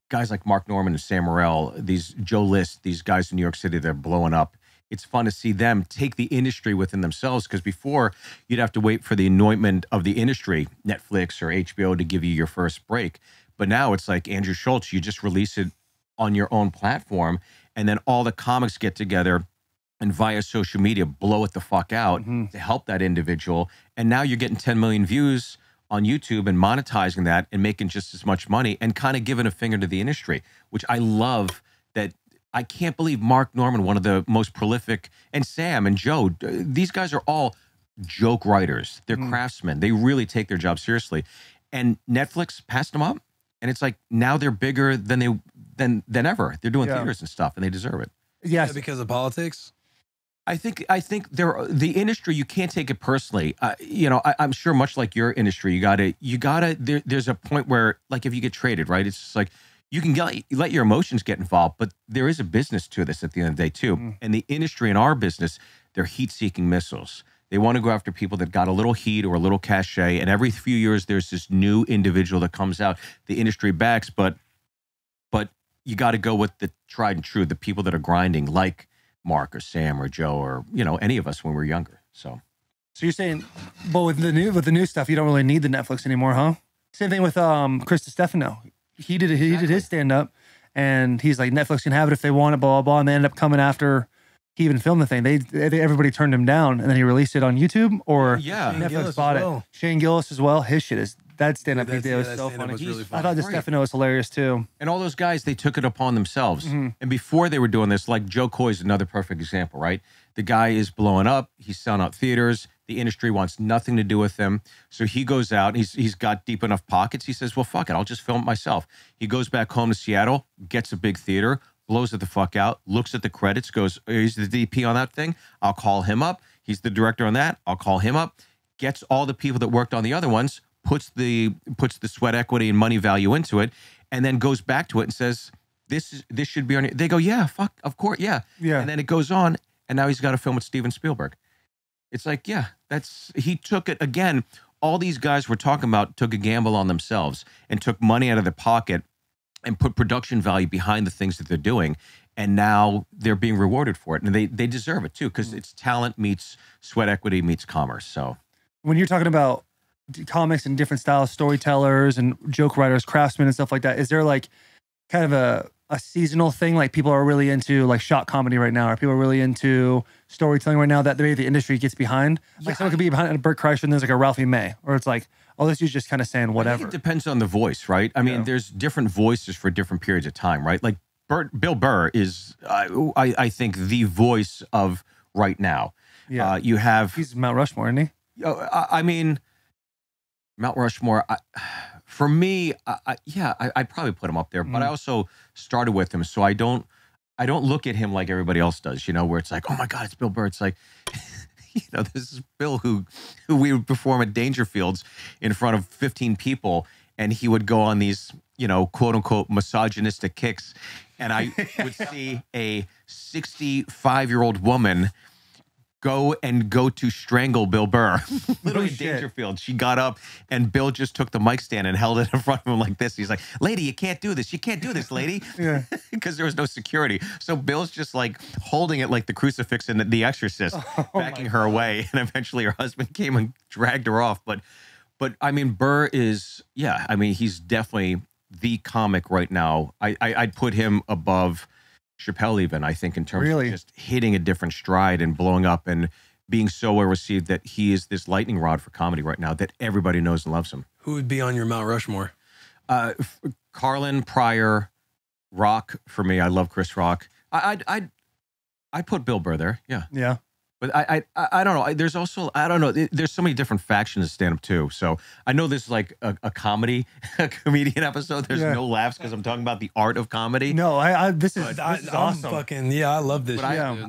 guys like Mark Norman and Sam Morril, these Joe List, these guys in New York City that are blowing up. It's fun to see them take the industry within themselves, because before you'd have to wait for the anointment of the industry, Netflix or HBO, to give you your first break. But now it's like Andrew Schultz, you just release it on your own platform, and then all the comics get together and via social media blow it the fuck out to help that individual. And now you're getting 10 million views on YouTube and monetizing that and making just as much money and kind of giving a finger to the industry, which I love. That I can't believe Mark Norman, one of the most prolific, and Sam and Joe, these guys are all joke writers. They're craftsmen. They really take their job seriously. And Netflix passed them up. And it's like, now they're bigger than ever. They're doing theaters and stuff, and they deserve it. Yes. Because of politics? I think the industry, you can't take it personally. You know, I'm sure much like your industry, you gotta, there's a point where, like, if you get traded, right? It's just like, you can let your emotions get involved, but there is a business to this at the end of the day too. And the industry in our business, they're heat-seeking missiles. They want to go after people that got a little heat or a little cachet. And every few years, there's this new individual that comes out. The industry backs, but you got to go with the tried and true, the people that are grinding, like Mark or Sam or Joe or, you know, any of us when we were younger. So you're saying, but with the new stuff, you don't really need the Netflix anymore, huh? Same thing with Krista Stefano. He did his stand up, and he's like, Netflix can have it if they want it, blah blah blah. And they ended up coming after he even filmed the thing. Everybody turned him down, and then he released it on YouTube, or Netflix bought it. Shane Gillis as well. His shit is that stand up he did was so funny. Really I thought the Stefano was hilarious too. And all those guys, they took it upon themselves. And before they were doing this, like Joe Coy is another perfect example, right? The guy is blowing up. He's selling out theaters. The industry wants nothing to do with him. So he goes out. He's got deep enough pockets. He says, well, fuck it. I'll just film it myself. He goes back home to Seattle, gets a big theater, blows it the fuck out, looks at the credits, goes, he's the DP on that thing. I'll call him up. He's the director on that. I'll call him up. Gets all the people that worked on the other ones, puts the sweat equity and money value into it, and then goes back to it and says, this should be on it. They go, yeah, fuck, of course, yeah. And then it goes on, and now he's got to film with Steven Spielberg. It's like, yeah, he took it again. All these guys we're talking about took a gamble on themselves and took money out of their pocket and put production value behind the things that they're doing. And now they're being rewarded for it. And they deserve it too, because it's talent meets sweat equity meets commerce. So when you're talking about comics and different styles, storytellers and joke writers, craftsmen and stuff like that, is there like kind of a seasonal thing? Like people are really into like shot comedy right now, or people are really into storytelling right now that maybe the industry gets behind? Like someone could be behind a Burt Kreischer and there's like a Ralphie May, or it's like, oh, this dude's just kind of saying whatever. I think it depends on the voice, right? I mean, there's different voices for different periods of time, right? Like Bill Burr is, I think, the voice of right now. Yeah, he's Mount Rushmore, isn't he? I mean, Mount Rushmore. For me, I'd probably put him up there. But I also started with him, so I don't look at him like everybody else does. You know, where it's like, oh my God, it's Bill Burr. It's like, you know, this is Bill who we would perform at Dangerfields in front of 15 people, and he would go on these, you know, quote unquote misogynistic kicks, and I would see a 65-year-old woman go to strangle Bill Burr. Literally Dangerfield. She got up and Bill just took the mic stand and held it in front of him like this. He's like, lady, you can't do this. You can't do this, lady. Because there was no security. So Bill's just like holding it like the crucifix in The Exorcist, backing her away. And eventually her husband came and dragged her off. But I mean, Burr is, I mean, he's definitely the comic right now. I'd put him above Chappelle even, I think, in terms of just hitting a different stride and blowing up and being so well received that he is this lightning rod for comedy right now that everybody knows and loves him. Who would be on your Mount Rushmore? Carlin, Pryor, Rock for me. I love Chris Rock. I'd put Bill Burr there. Yeah. But I don't know. There's also, I don't know. There's so many different factions of stand-up too. So I know this is like a comedian episode. There's no laughs because I'm talking about the art of comedy. No, this is awesome. I love this. But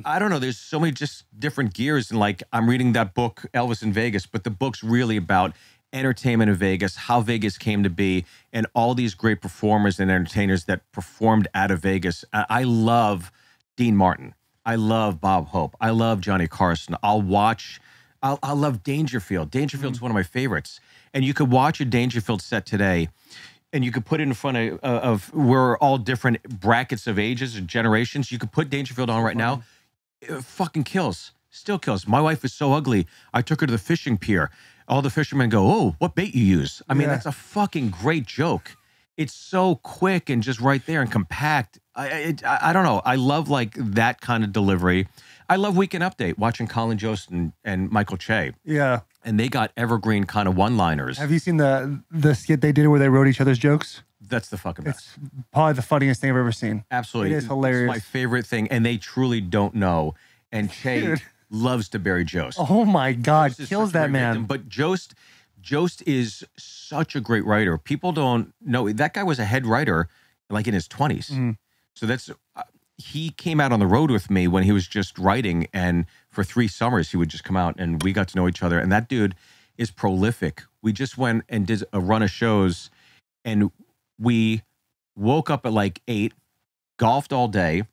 I don't know. There's so many just different gears. And like, I'm reading that book, Elvis in Vegas, but the book's really about entertainment in Vegas, how Vegas came to be, and all these great performers and entertainers that performed out of Vegas. I love Dean Martin. I love Bob Hope. I love Johnny Carson. I love Dangerfield. Dangerfield's one of my favorites. And you could watch a Dangerfield set today. and you could put it in front of we're all different brackets of ages and generations. You could put Dangerfield on right now. It fucking kills. Still kills. My wife is so ugly. I took her to the fishing pier. All the fishermen go, "Oh, what bait you use?" I mean, that's a fucking great joke. It's so quick and just right there and compact. I don't know. I love like that kind of delivery. I love Weekend Update, watching Colin Jost and Michael Che. Yeah. And they got evergreen kind of one-liners. Have you seen the skit they did where they wrote each other's jokes? That's the fucking best. It's probably the funniest thing I've ever seen. Absolutely. It is hilarious. It's my favorite thing. And they truly don't know. And Che loves to bury Jost. Oh my God. Kills that man. Victim. But Jost is such a great writer. People don't know. That guy was a head writer like in his 20s. So that's... he came out on the road with me when he was just writing, and for 3 summers he would just come out and we got to know each other. And that dude is prolific. We just went and did a run of shows, and we woke up at like 8, golfed all day,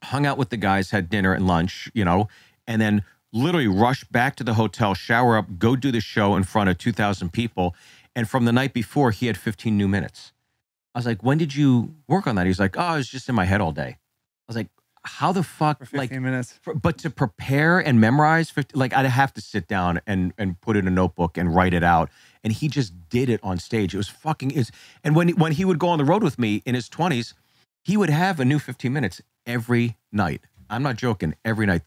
hung out with the guys, had dinner and lunch, you know, and then literally rushed back to the hotel, shower up, go do the show in front of 2,000 people. And from the night before, he had 15 new minutes. I was like, when did you work on that? He's like, oh, I was just in my head all day. I was like, how the fuck? For 15 minutes. But to prepare and memorize, like I'd have to sit down and put it in a notebook and write it out. And he just did it on stage. It was fucking, and when he would go on the road with me in his 20s, he would have a new 15 minutes every night. I'm not joking, every night.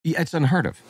It's unheard of.